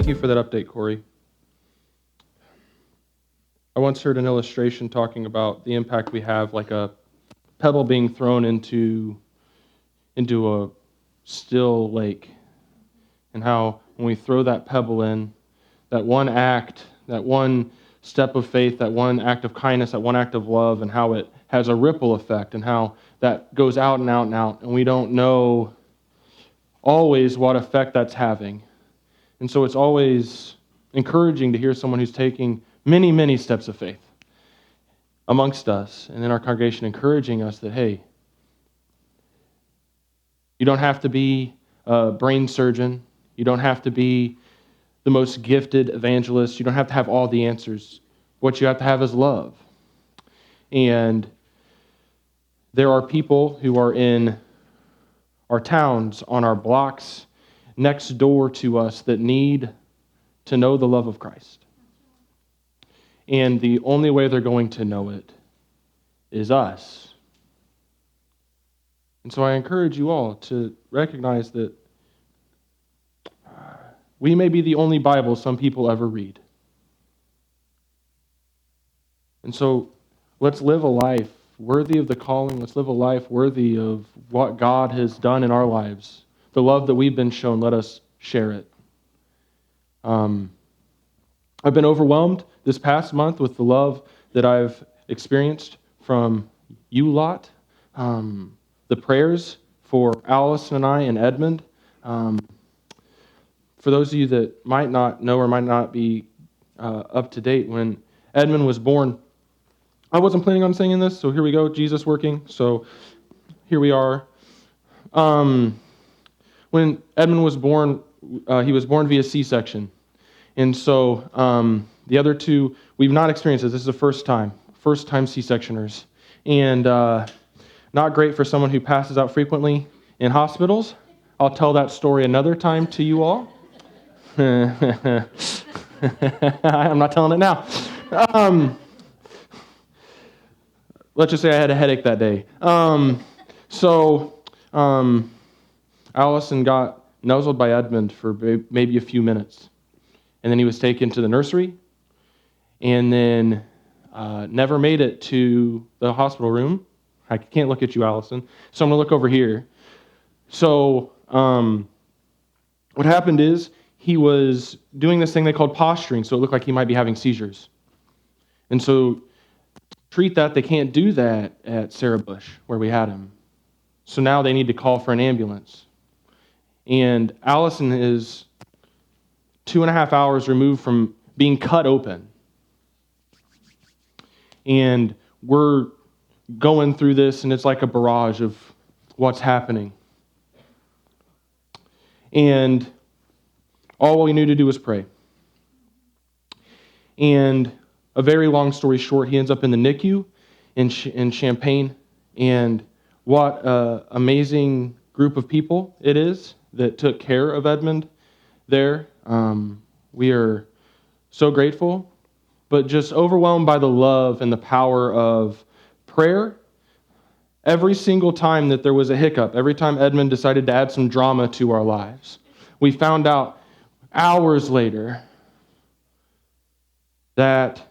you for that update, Corey. I once heard an illustration talking about the impact we have, like a pebble being thrown into a still lake, and how when we throw that pebble in, that one act, that one step of faith, that one act of kindness, that one act of love, and how it has a ripple effect, and how that goes out and out and out, and we don't know always what effect that's having. And so it's always encouraging to hear someone who's taking many, many steps of faith amongst us and in our congregation, encouraging us that, hey, you don't have to be a brain surgeon. You don't have to be the most gifted evangelist. You don't have to have all the answers. What you have to have is love. And there are people who are in our towns, on our blocks, next door to us that need to know the love of Christ. And the only way they're going to know it is us. And so I encourage you all to recognize that we may be the only Bible some people ever read. And so let's live a life worthy of the calling. Let's live a life worthy of what God has done in our lives. The love that we've been shown, let us share it. I've been overwhelmed this past month with the love that I've experienced from you lot. The prayers for Allison and I and Edmund. For those of you that might not know or might not be up to date, when Edmund was born, I wasn't planning on saying this, so here we go, Jesus working. So here we are. When Edmund was born, he was born via C-section. And so the other two, we've not experienced this. This is the first time C-sectioners. And not great for someone who passes out frequently in hospitals. I'll tell that story another time to you all. I'm not telling it now. Let's just say I had a headache that day. Allison got nuzzled by Edmund for maybe a few minutes. And then he was taken to the nursery, and then never made it to the hospital room. I can't look at you, Allison, so I'm going to look over here. So what happened is he was doing this thing they called posturing, so it looked like he might be having seizures. And so to treat that, they can't do that at Sarah Bush, where we had him. So now they need to call for an ambulance. And Allison is 2.5 hours removed from being cut open. And we're going through this, and it's like a barrage of what's happening. And all we knew to do was pray. And a very long story short, he ends up in the NICU in Champaign. And what an amazing group of people it is that took care of Edmund there. We are so grateful, but just overwhelmed by the love and the power of prayer. Every single time that there was a hiccup, every time Edmund decided to add some drama to our lives, we found out hours later that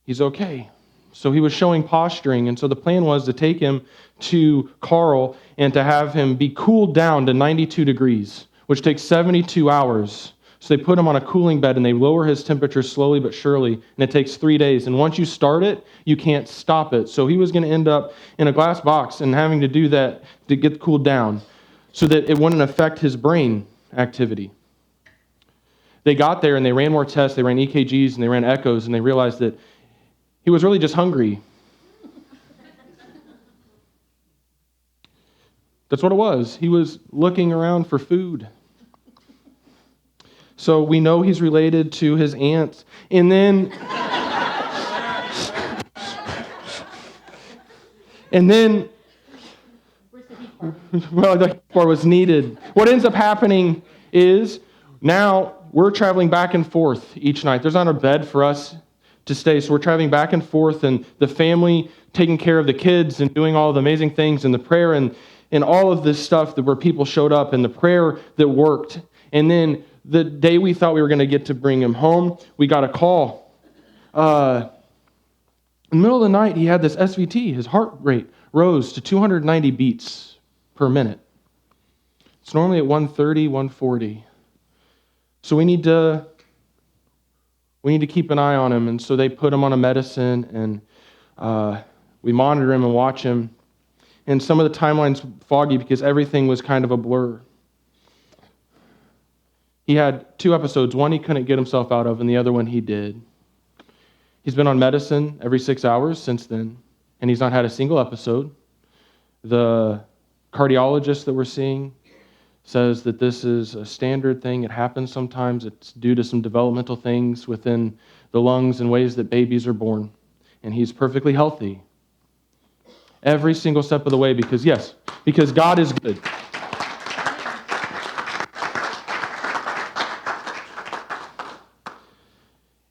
he's okay. So he was showing posturing, and so the plan was to take him to Carl and to have him be cooled down to 92 degrees, which takes 72 hours. So they put him on a cooling bed, and they lower his temperature slowly but surely, and it takes 3 days. And once you start it, you can't stop it. So he was going to end up in a glass box and having to do that to get cooled down so that it wouldn't affect his brain activity. They got there, and they ran more tests. They ran EKGs, and they ran echoes, and they realized that he was really just hungry. That's what it was. He was looking around for food. So we know he's related to his aunt. And then well, the part was needed. What ends up happening is now we're traveling back and forth each night. There's not a bed for us to stay, so we're traveling back and forth, and the family taking care of the kids and doing all the amazing things, and the prayer and all of this stuff that where people showed up, and the prayer that worked. And then the day we thought we were going to get to bring him home, we got a call. In the middle of the night, he had this SVT. His heart rate rose to 290 beats per minute. It's normally at 130, 140. So we need to keep an eye on him. And so they put him on a medicine, and we monitor him and watch him. And some of the timeline's foggy because everything was kind of a blur. He had 2 episodes. One he couldn't get himself out of, and the other one he did. He's been on medicine every 6 hours since then, and he's not had a single episode. The cardiologist that we're seeing says that this is a standard thing. It happens sometimes. It's due to some developmental things within the lungs and ways that babies are born. And he's perfectly healthy every single step of the way because God is good.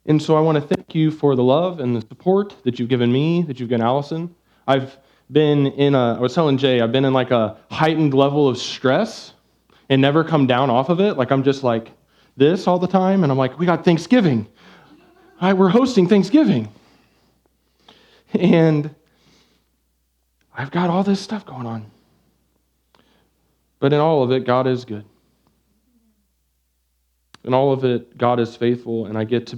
And so I want to thank you for the love and the support that you've given me, that you've given Allison. I was telling Jay, I've been in like a heightened level of stress and never come down off of it. Like I'm just like this all the time. And I'm like, we got Thanksgiving. We're hosting Thanksgiving. And I've got all this stuff going on. But in all of it, God is good. In all of it, God is faithful, and I get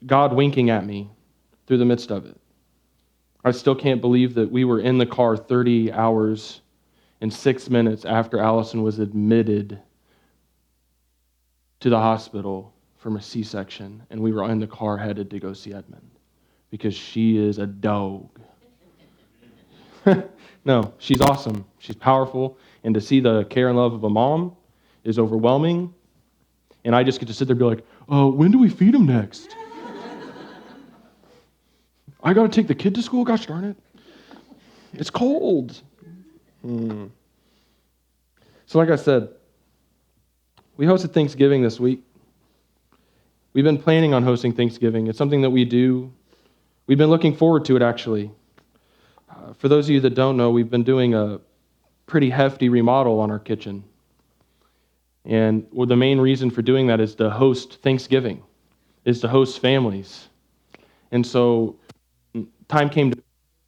God winking at me through the midst of it. I still can't believe that we were in the car 30 hours and 6 minutes after Allison was admitted to the hospital from a C-section, and we were in the car headed to go see Edmund because she is a dog. No, she's awesome. She's powerful, and to see the care and love of a mom is overwhelming, and I just get to sit there and be like, when do we feed him next? I got to take the kid to school? Gosh darn it. It's cold. So like I said, we hosted Thanksgiving this week. We've been planning on hosting Thanksgiving. It's something that we do. We've been looking forward to it, actually. For those of you that don't know, we've been doing a pretty hefty remodel on our kitchen. And the main reason for doing that is to host Thanksgiving, is to host families. And so time came to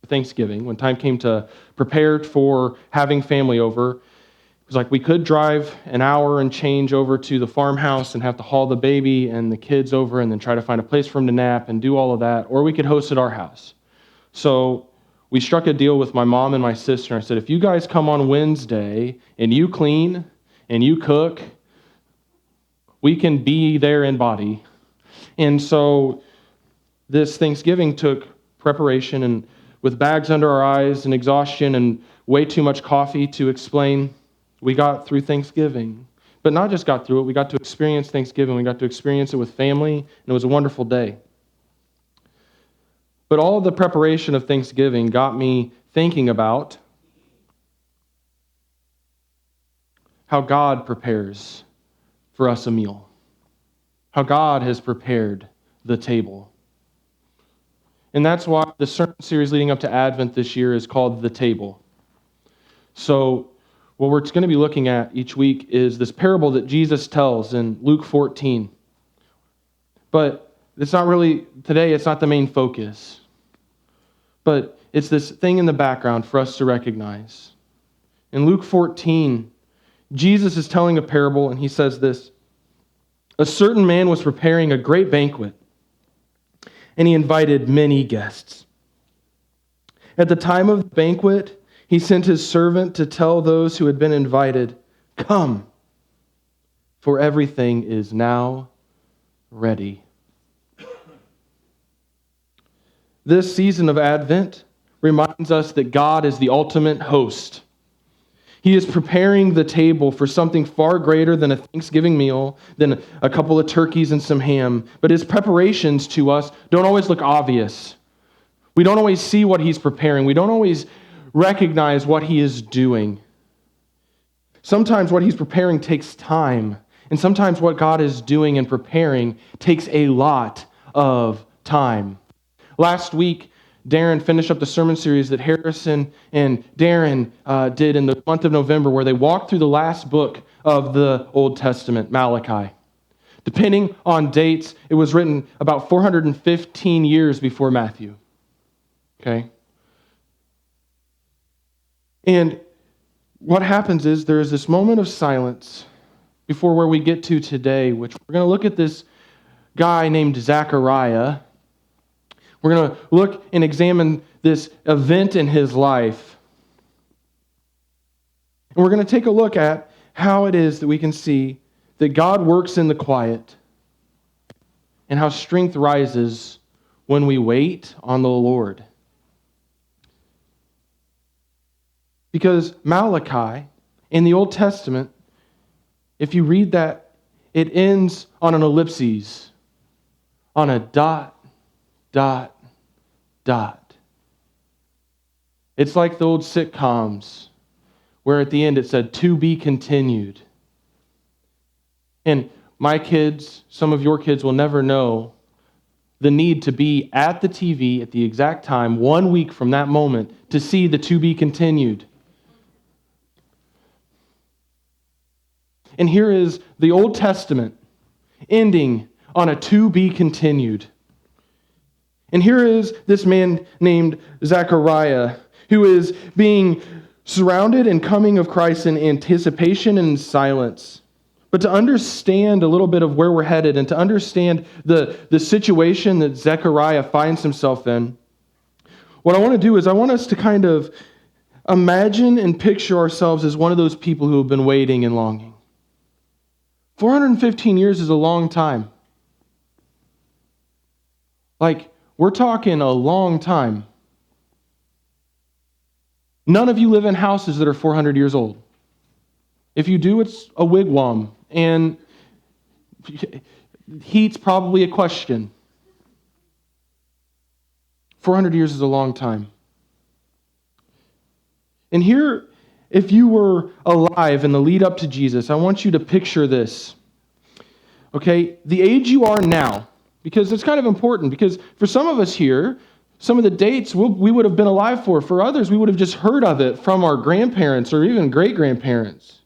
Thanksgiving, when time came to prepare for having family over, it was like we could drive an hour and change over to the farmhouse and have to haul the baby and the kids over and then try to find a place for them to nap and do all of that, or we could host at our house. So we struck a deal with my mom and my sister. I said, if you guys come on Wednesday and you clean and you cook, we can be there in body. And so this Thanksgiving took preparation, and with bags under our eyes and exhaustion and way too much coffee to explain, we got through Thanksgiving. But not just got through it, we got to experience Thanksgiving. We got to experience it with family, and it was a wonderful day. But all of the preparation of Thanksgiving got me thinking about how God prepares for us a meal, how God has prepared the table. And that's why the sermon series leading up to Advent this year is called The Table. So what we're going to be looking at each week is this parable that Jesus tells in Luke 14. But it's not really, today it's not the main focus. But it's this thing in the background for us to recognize. In Luke 14, Jesus is telling a parable, and he says this: a certain man was preparing a great banquet, and he invited many guests. At the time of the banquet, he sent his servant to tell those who had been invited, "Come, for everything is now ready." This season of Advent reminds us that God is the ultimate host. He is preparing the table for something far greater than a Thanksgiving meal, than a couple of turkeys and some ham. But his preparations to us don't always look obvious. We don't always see what he's preparing. We don't always recognize what he is doing. Sometimes what he's preparing takes time. And sometimes what God is doing and preparing takes a lot of time. Last week, Darren finish up the sermon series that Harrison and Darren did in the month of November, where they walked through the last book of the Old Testament, Malachi. Depending on dates, it was written about 415 years before Matthew. Okay? And what happens is there is this moment of silence before where we get to today, which we're going to look at this guy named Zechariah. We're going to look and examine this event in his life. And we're going to take a look at how it is that we can see that God works in the quiet and how strength rises when we wait on the Lord. Because Malachi in the Old Testament, if you read that, it ends on an ellipses, on a dot, dot, dot. It's like the old sitcoms where at the end it said, "To be continued." And my kids, some of your kids will never know the need to be at the TV at the exact time, 1 week from that moment, to see the "to be continued." And here is the Old Testament ending on a "to be continued." And here is this man named Zechariah, who is being surrounded and coming of Christ in anticipation and in silence. But to understand a little bit of where we're headed and to understand the situation that Zechariah finds himself in, what I want to do is I want us to kind of imagine and picture ourselves as one of those people who have been waiting and longing. 415 years is a long time. Like, we're talking a long time. None of you live in houses that are 400 years old. If you do, it's a wigwam, and heat's probably a question. 400 years is a long time. And here, if you were alive in the lead up to Jesus, I want you to picture this. Okay, the age you are now, because it's kind of important, because for some of us here, some of the dates we would have been alive for. For others, we would have just heard of it from our grandparents or even great-grandparents.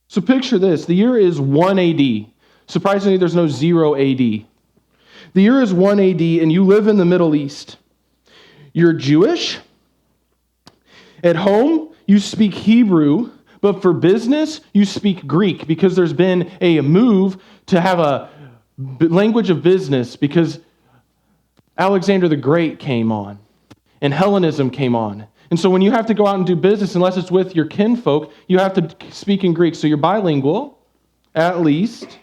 So picture this. The year is 1 AD. Surprisingly, there's no 0 AD. The year is 1 AD, and you live in the Middle East. You're Jewish. At home, you speak Hebrew, but for business, you speak Greek, because there's been a move to have a language of business because Alexander the Great came on, and Hellenism came on. And so when you have to go out and do business, unless it's with your kinfolk, you have to speak in Greek. So you're bilingual, at least.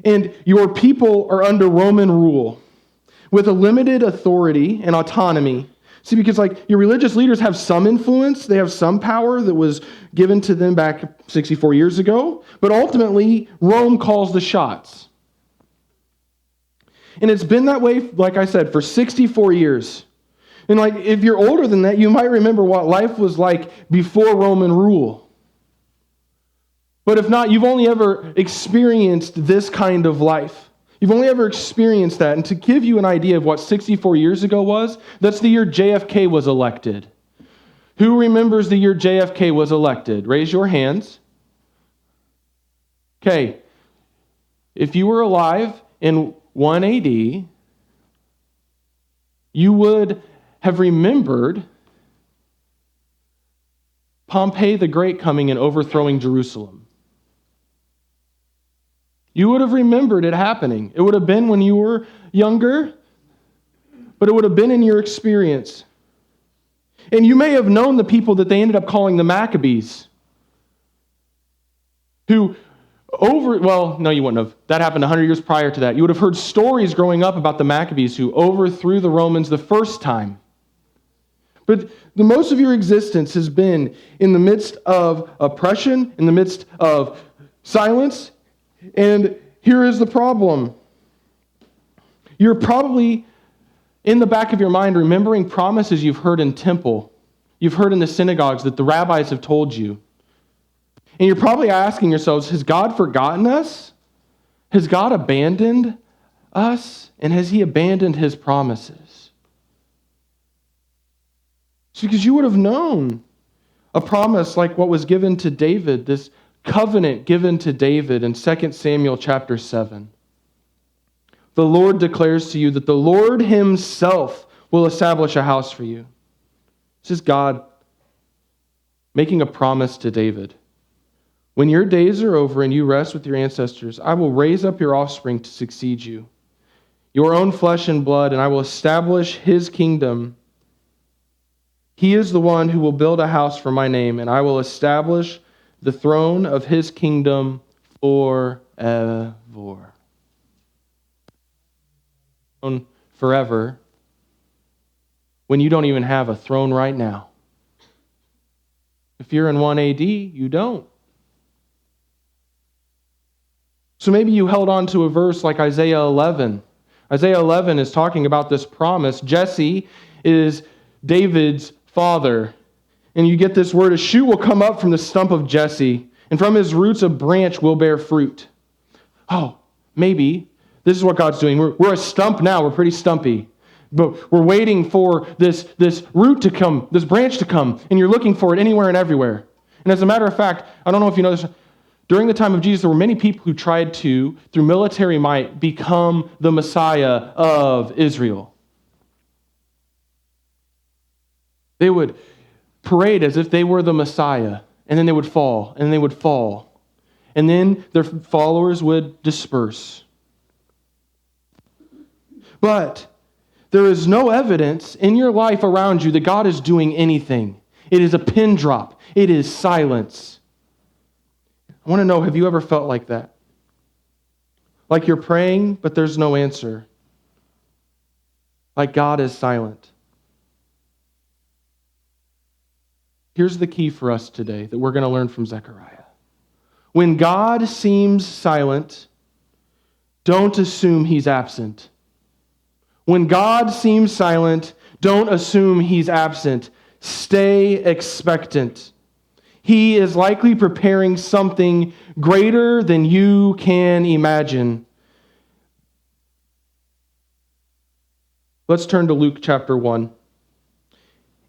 And your people are under Roman rule with a limited authority and autonomy. See, because like your religious leaders have some influence, they have some power that was given to them back 64 years ago, but ultimately Rome calls the shots. And it's been that way, like I said, for 64 years. And like if you're older than that, you might remember what life was like before Roman rule. But if not, you've only ever experienced this kind of life. You've only ever experienced that. And to give you an idea of what 64 years ago was, that's the year JFK was elected. Who remembers the year JFK was elected? Raise your hands. Okay. If you were alive in 1 AD, you would have remembered Pompey the Great coming and overthrowing Jerusalem. You would have remembered it happening. It would have been when you were younger, but it would have been in your experience. And you may have known the people that they ended up calling the Maccabees, who no, you wouldn't have. That happened 100 years prior to that. You would have heard stories growing up about the Maccabees who overthrew the Romans the first time. But the most of your existence has been in the midst of oppression, in the midst of silence. And here is the problem. You're probably in the back of your mind remembering promises you've heard in temple. You've heard in the synagogues that the rabbis have told you. And you're probably asking yourselves, has God forgotten us? Has God abandoned us, and has he abandoned his promises? It's because you would have known a promise like what was given to David, this covenant given to David in 2 Samuel chapter 7. The Lord declares to you that the Lord himself will establish a house for you. This is God making a promise to David. When your days are over and you rest with your ancestors, I will raise up your offspring to succeed you, your own flesh and blood, and I will establish his kingdom. He is the one who will build a house for my name, and I will establish the throne of his kingdom forever. Forever, when you don't even have a throne right now. If you're in 1 AD, you don't. So maybe you held on to a verse like Isaiah 11. Isaiah 11 is talking about this promise. Jesse is David's father. And you get this word, a shoot will come up from the stump of Jesse, and from his roots a branch will bear fruit. Oh, maybe this is what God's doing. We're a stump now. We're pretty stumpy. But we're waiting for this root to come, this branch to come, and you're looking for it anywhere and everywhere. And as a matter of fact, I don't know if you know this, during the time of Jesus, there were many people who tried to, through military might, become the Messiah of Israel. They would parade as if they were the Messiah, and then they would fall, and they would fall. And then their followers would disperse. But there is no evidence in your life around you that God is doing anything. It is a pin drop. It is silence. I want to know, have you ever felt like that? Like you're praying, but there's no answer. Like God is silent. Here's the key for us today that we're going to learn from Zechariah. When God seems silent, don't assume he's absent. When God seems silent, don't assume he's absent. Stay expectant. He is likely preparing something greater than you can imagine. Let's turn to Luke chapter 1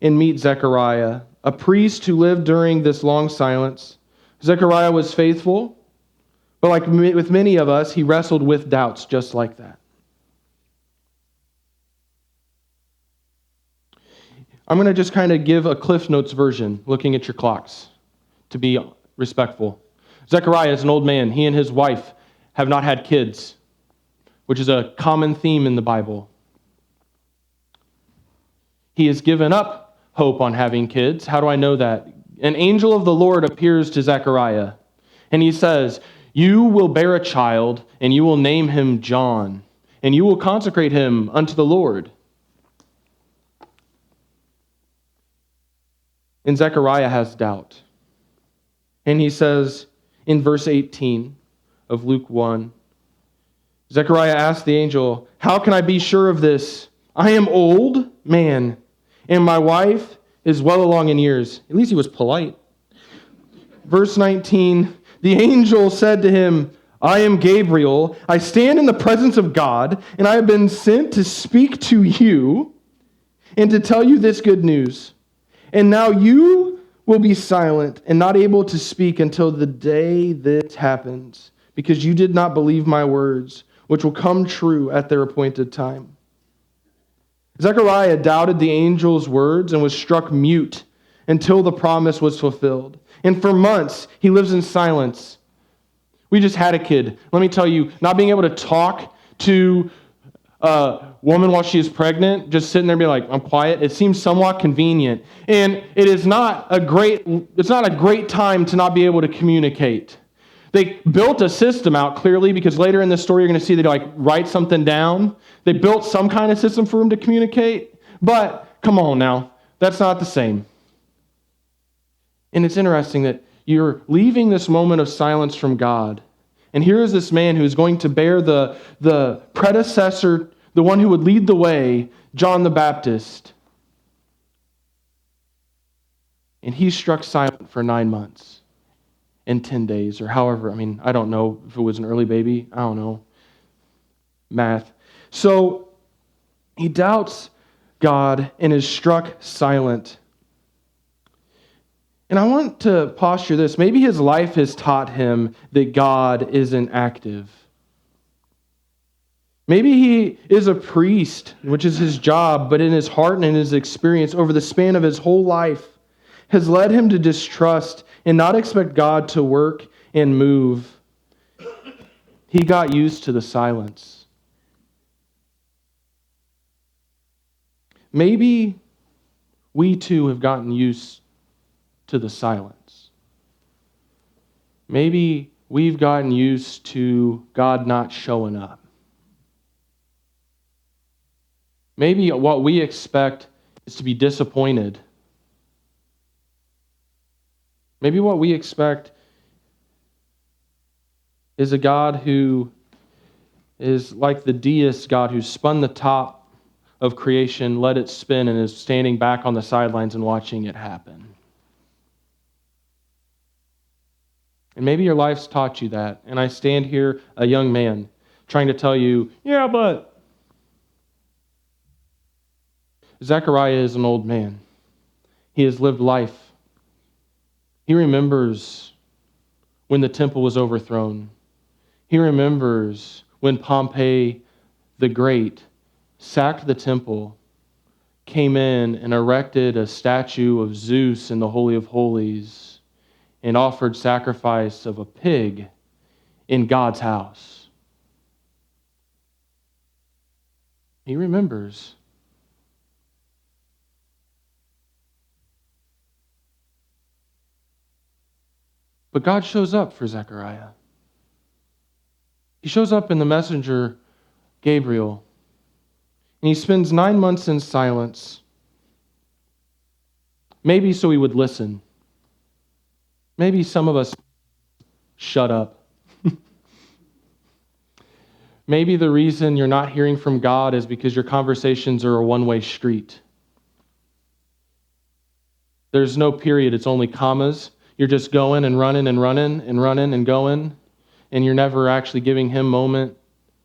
and meet Zechariah, a priest who lived during this long silence. Zechariah was faithful, but like with many of us, he wrestled with doubts just like that. I'm going to just kind of give a Cliff Notes version, looking at your clocks, to be respectful. Zechariah is an old man. He and his wife have not had kids, which is a common theme in the Bible. He has given up hope on having kids. How do I know that? An angel of the Lord appears to Zechariah, and he says, "You will bear a child, and you will name him John, and you will consecrate him unto the Lord." And Zechariah has doubt. And he says in verse 18 of Luke 1, Zechariah asked the angel, "How can I be sure of this? I am old man, and my wife is well along in years." At least he was polite. Verse 19, the angel said to him, "I am Gabriel. I stand in the presence of God, and I have been sent to speak to you and to tell you this good news. And now you will be silent and not able to speak until the day this happens, because you did not believe my words, which will come true at their appointed time." Zechariah doubted the angel's words and was struck mute until the promise was fulfilled. And for months, he lives in silence. We just had a kid. Let me tell you, not being able to talk to a woman while she is pregnant, just sitting there and be like, "I'm quiet," it seems somewhat convenient. And it's not a great time to not be able to communicate. They built a system out clearly, because later in the story you're going to see they write something down. They built some kind of system for him to communicate, but come on now, that's not the same. And it's interesting that you're leaving this moment of silence from God, and here is this man who's going to bear the predecessor, the one who would lead the way, John the Baptist. And he's struck silent for 9 months and 10 days, or however. I don't know if it was an early baby. I don't know. math. So he doubts God and is struck silent. And I want to posture this. Maybe his life has taught him that God isn't active. Maybe he is a priest, which is his job, but in his heart and in his experience over the span of his whole life has led him to distrust and not expect God to work and move. He got used to the silence. Maybe we too have gotten used to the silence. Maybe we've gotten used to God not showing up. Maybe what we expect is to be disappointed. Maybe what we expect is a God who is like the deist God who spun the top of creation, let it spin, and is standing back on the sidelines and watching it happen. And maybe your life's taught you that. And I stand here, a young man, trying to tell you, yeah, but Zechariah is an old man. He has lived life. He remembers when the temple was overthrown. He remembers when Pompey the Great sacked the temple, came in and erected a statue of Zeus in the Holy of Holies, and offered sacrifice of a pig in God's house. He remembers. But God shows up for Zechariah. He shows up in the messenger Gabriel, and he spends 9 months in silence, maybe so he would listen. Maybe some of us shut up. Maybe the reason you're not hearing from God is because your conversations are a one-way street. There's no period, it's only commas. You're just going and running and running and running and going, and you're never actually giving him a moment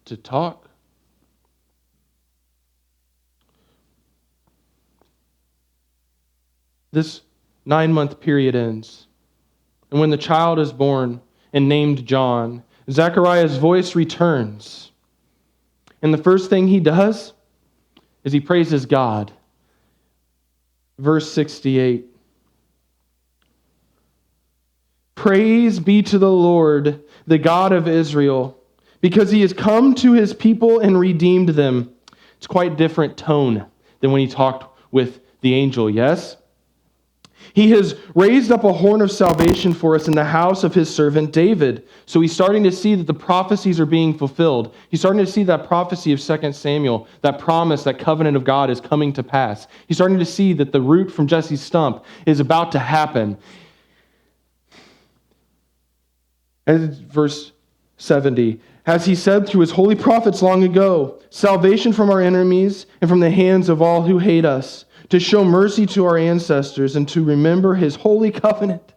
to talk. This 9-month period ends. And when the child is born and named John, Zechariah's voice returns. And the first thing he does is he praises God. Verse 68. Praise be to the Lord, the God of Israel, because he has come to his people and redeemed them. It's quite different tone than when he talked with the angel, yes? He has raised up a horn of salvation for us in the house of his servant David. So he's starting to see that the prophecies are being fulfilled. He's starting to see that prophecy of 2 Samuel, that promise, that covenant of God is coming to pass. He's starting to see that the root from Jesse's stump is about to happen. And verse 70, as he said through his holy prophets long ago, salvation from our enemies and from the hands of all who hate us, to show mercy to our ancestors and to remember his holy covenant.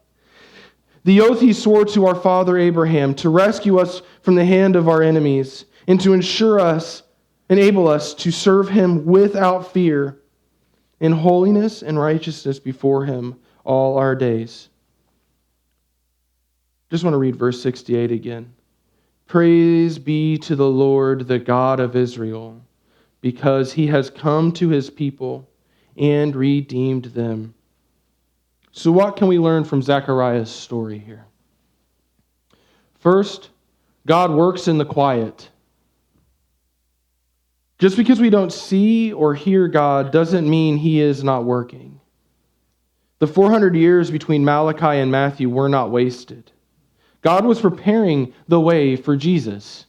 The oath he swore to our father Abraham to rescue us from the hand of our enemies and to enable us to serve him without fear in holiness and righteousness before him all our days. Just want to read verse 68 again. Praise be to the Lord, the God of Israel, because he has come to his people and redeemed them. So what can we learn from Zechariah's story here? First, God works in the quiet. Just because we don't see or hear God doesn't mean he is not working. The 400 years between Malachi and Matthew were not wasted. God was preparing the way for Jesus.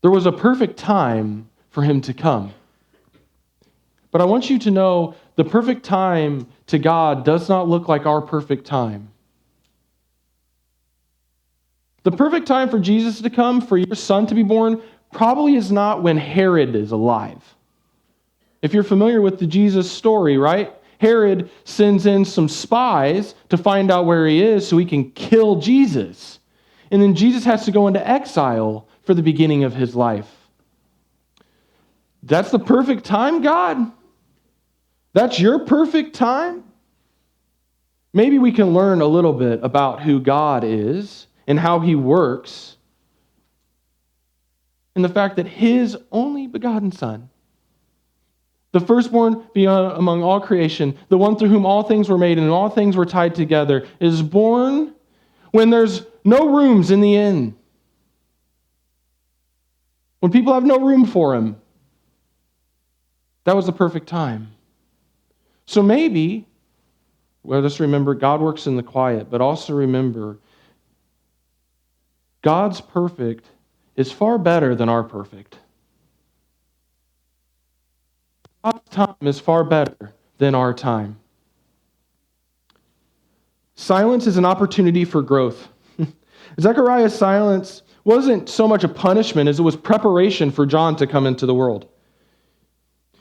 There was a perfect time for him to come. But I want you to know the perfect time to God does not look like our perfect time. The perfect time for Jesus to come, for your son to be born, probably is not when Herod is alive. If you're familiar with the Jesus story, right? Herod sends in some spies to find out where he is so he can kill Jesus. And then Jesus has to go into exile for the beginning of his life. That's the perfect time, God? That's your perfect time? Maybe we can learn a little bit about who God is and how he works, and the fact that his only begotten Son, the firstborn among all creation, the one through whom all things were made and all things were tied together, is born when there's no rooms in the inn. When people have no room for him. That was the perfect time. So maybe, let us remember God works in the quiet, but also remember God's perfect is far better than our perfect. God's time is far better than our time. Silence is an opportunity for growth. Zechariah's silence wasn't so much a punishment as it was preparation for John to come into the world.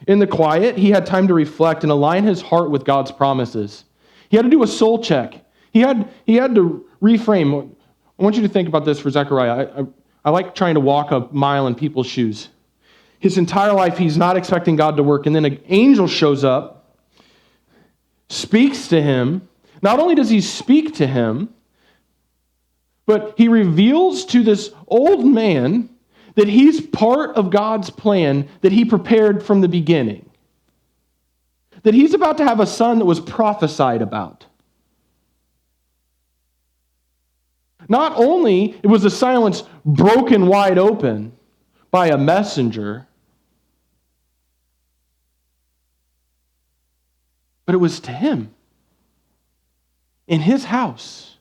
In the quiet, he had time to reflect and align his heart with God's promises. He had to do a soul check. He had to reframe. I want you to think about this for Zechariah. I like trying to walk a mile in people's shoes. His entire life, he's not expecting God to work, and then an angel shows up, speaks to him. Not only does he speak to him, but he reveals to this old man that he's part of God's plan that he prepared from the beginning. That he's about to have a son that was prophesied about. Not only was the silence broken wide open by a messenger, but it was to him, in his house,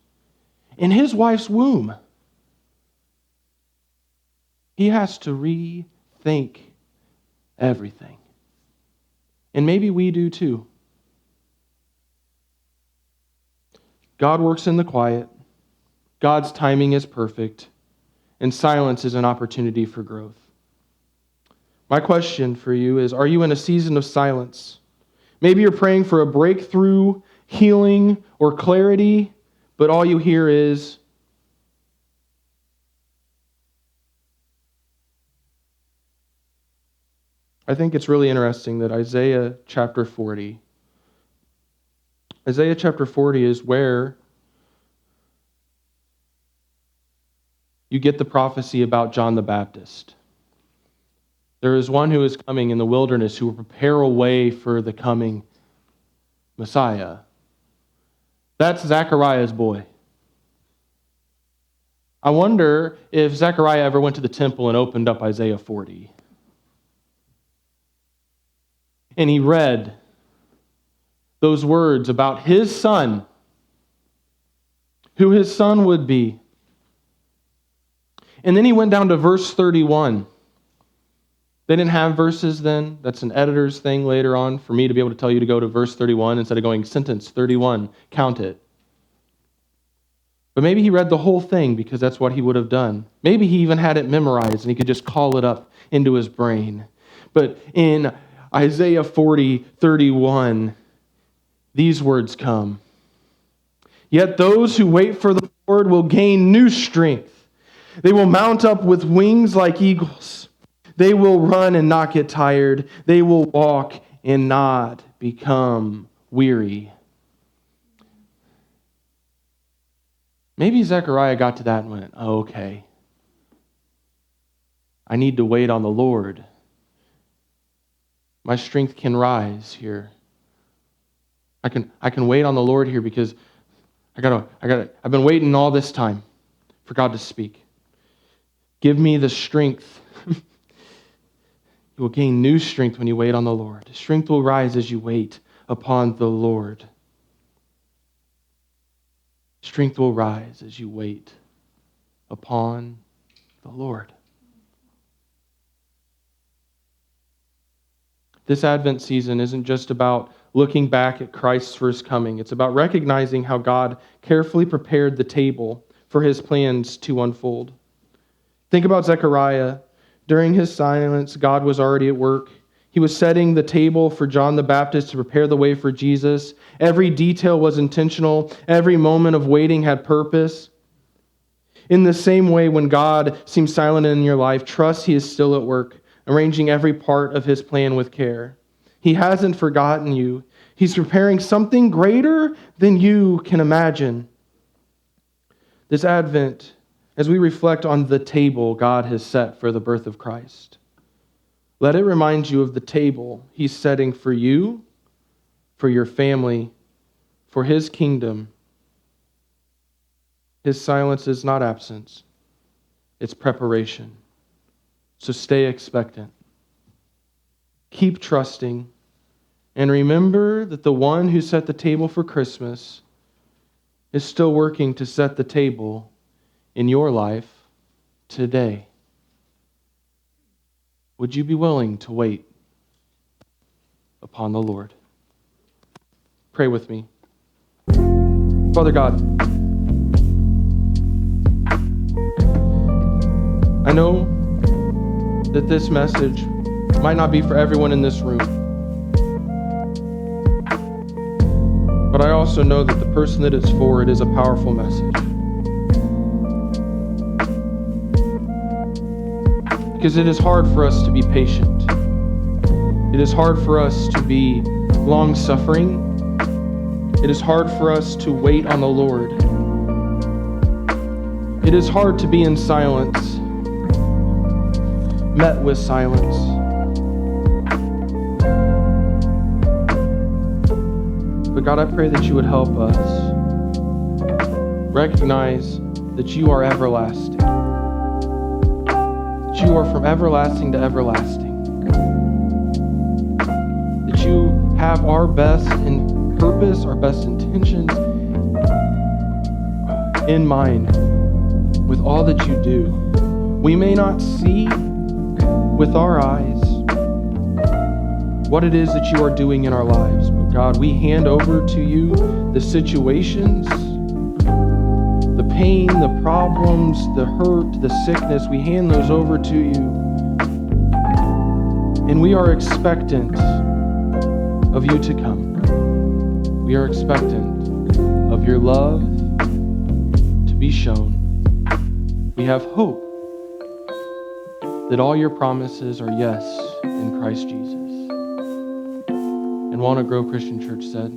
in his wife's womb. He has to rethink everything. And maybe we do too. God works in the quiet. God's timing is perfect. And silence is an opportunity for growth. My question for you is, are you in a season of silence? Maybe you're praying for a breakthrough, healing, or clarity, but all you hear is, I think it's really interesting that Isaiah chapter 40 is where you get the prophecy about John the Baptist. There is one who is coming in the wilderness who will prepare a way for the coming Messiah. That's Zechariah's boy. I wonder if Zechariah ever went to the temple and opened up Isaiah 40. And he read those words about his son, who his son would be. And then he went down to verse 31. They didn't have verses then. That's an editor's thing later on for me to be able to tell you to go to verse 31 instead of going sentence 31, count it. But maybe he read the whole thing because that's what he would have done. Maybe he even had it memorized and he could just call it up into his brain. But in Isaiah 40:31, these words come. Yet those who wait for the Lord will gain new strength. They will mount up with wings like eagles. They will run and not get tired. They will walk and not become weary. Maybe Zechariah got to that and went, oh, okay. I need to wait on the Lord. My strength can rise here. I can wait on the Lord here because I've been waiting all this time for God to speak. Give me the strength. You will gain new strength when you wait on the Lord. Strength will rise as you wait upon the Lord. Strength will rise as you wait upon the Lord. This Advent season isn't just about looking back at Christ's first coming. It's about recognizing how God carefully prepared the table for his plans to unfold. Think about Zechariah. During his silence, God was already at work. He was setting the table for John the Baptist to prepare the way for Jesus. Every detail was intentional. Every moment of waiting had purpose. In the same way, when God seems silent in your life, trust He is still at work, arranging every part of His plan with care. He hasn't forgotten you. He's preparing something greater than you can imagine. This Advent, as we reflect on the table God has set for the birth of Christ, let it remind you of the table He's setting for you, for your family, for His kingdom. His silence is not absence, it's preparation. So stay expectant. Keep trusting. And remember that the one who set the table for Christmas is still working to set the table in your life today. Would you be willing to wait upon the Lord? Pray with me. Father God, I know that this message might not be for everyone in this room, but I also know that the person that it's for, it is a powerful message. Because it is hard for us to be patient. It is hard for us to be long-suffering. It is hard for us to wait on the Lord. It is hard to be in silence, met with silence. But God, I pray that you would help us recognize that you are everlasting. That you are from everlasting to everlasting. That you have our best in purpose, our best intentions in mind with all that you do. We may not see with our eyes what it is that you are doing in our lives. But God, we hand over to you the situations, the pain, the problems, the hurt, the sickness. We hand those over to you. And we are expectant of you to come. We are expectant of your love to be shown. We have hope that all your promises are yes in Christ Jesus. And Walnut Grove Christian Church said,